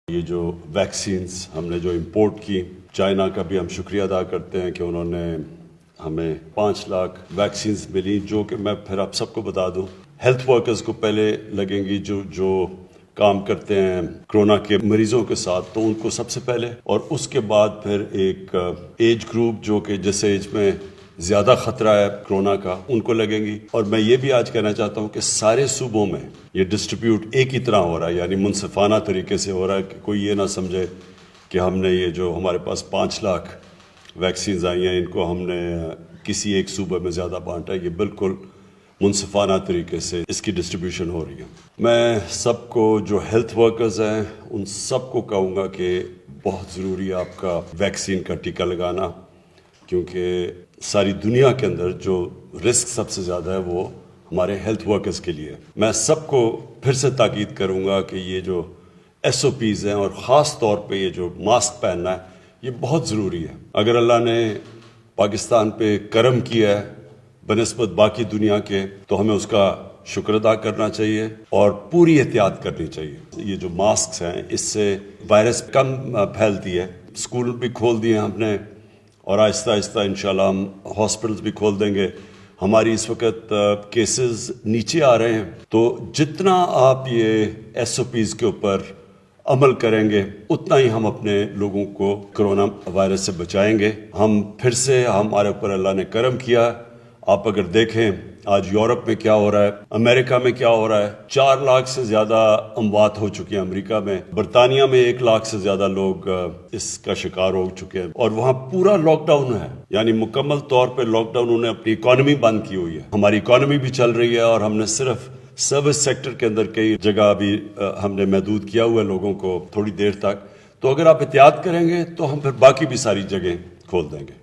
یہ جو ویکسینز ہم نے جو امپورٹ کی، چائنا کا بھی ہم شکریہ ادا کرتے ہیں کہ انہوں نے ہمیں 5 لاکھ ویکسینز ملی، جو کہ میں پھر آپ سب کو بتا دوں ہیلتھ ورکرز کو پہلے لگیں گی، جو کام کرتے ہیں کرونا کے مریضوں کے ساتھ، تو ان کو سب سے پہلے، اور اس کے بعد پھر ایک ایج گروپ جو کہ جس ایج میں زیادہ خطرہ ہے کرونا کا، ان کو لگیں گی۔ اور میں یہ بھی آج کہنا چاہتا ہوں کہ سارے صوبوں میں یہ ڈسٹریبیوٹ ایک ہی طرح ہو رہا ہے، یعنی منصفانہ طریقے سے ہو رہا ہے، کہ کوئی یہ نہ سمجھے کہ ہم نے یہ جو ہمارے پاس 5 لاکھ ویکسینز آئی ہیں ان کو ہم نے کسی ایک صوبے میں زیادہ بانٹا ہے۔ یہ بالکل منصفانہ طریقے سے اس کی ڈسٹریبیوشن ہو رہی ہے۔ میں سب کو جو ہیلتھ ورکرز ہیں ان سب کو کہوں گا کہ بہت ضروری ہے آپ کا ویکسین کا ٹیکہ لگانا، کیونکہ ساری دنیا کے اندر جو رسک سب سے زیادہ ہے وہ ہمارے ہیلتھ ورکرز کے لیے۔ میں سب کو پھر سے تاکید کروں گا کہ یہ جو ایس او پیز ہیں، اور خاص طور پہ یہ جو ماسک پہننا ہے، یہ بہت ضروری ہے۔ اگر اللہ نے پاکستان پہ کرم کیا ہے بنسبت باقی دنیا کے، تو ہمیں اس کا شکر ادا کرنا چاہیے اور پوری احتیاط کرنی چاہیے۔ یہ جو ماسکس ہیں اس سے وائرس کم پھیلتی ہے۔ اسکول بھی کھول دیے ہم نے، اور آہستہ آہستہ انشاءاللہ ہم ہاسپٹلز بھی کھول دیں گے۔ ہماری اس وقت کیسز نیچے آ رہے ہیں، تو جتنا آپ یہ ایس او پیز کے اوپر عمل کریں گے اتنا ہی ہم اپنے لوگوں کو کرونا وائرس سے بچائیں گے۔ ہم پھر سے ہمارے اوپر اللہ نے کرم کیا۔ آپ اگر دیکھیں آج یورپ میں کیا ہو رہا ہے، امریکہ میں کیا ہو رہا ہے، 4 لاکھ سے زیادہ اموات ہو چکی ہیں امریکہ میں، برطانیہ میں 1 لاکھ سے زیادہ لوگ اس کا شکار ہو چکے ہیں، اور وہاں پورا لاک ڈاؤن ہے، یعنی مکمل طور پہ لاک ڈاؤن، انہوں نے اپنی اکانومی بند کی ہوئی ہے۔ ہماری اکانومی بھی چل رہی ہے، اور ہم نے صرف سروس سیکٹر کے اندر کئی جگہ بھی ہم نے محدود کیا ہوا ہے لوگوں کو تھوڑی دیر تک۔ تو اگر آپ احتیاط کریں گے تو ہم پھر باقی بھی ساری جگہیں کھول دیں گے۔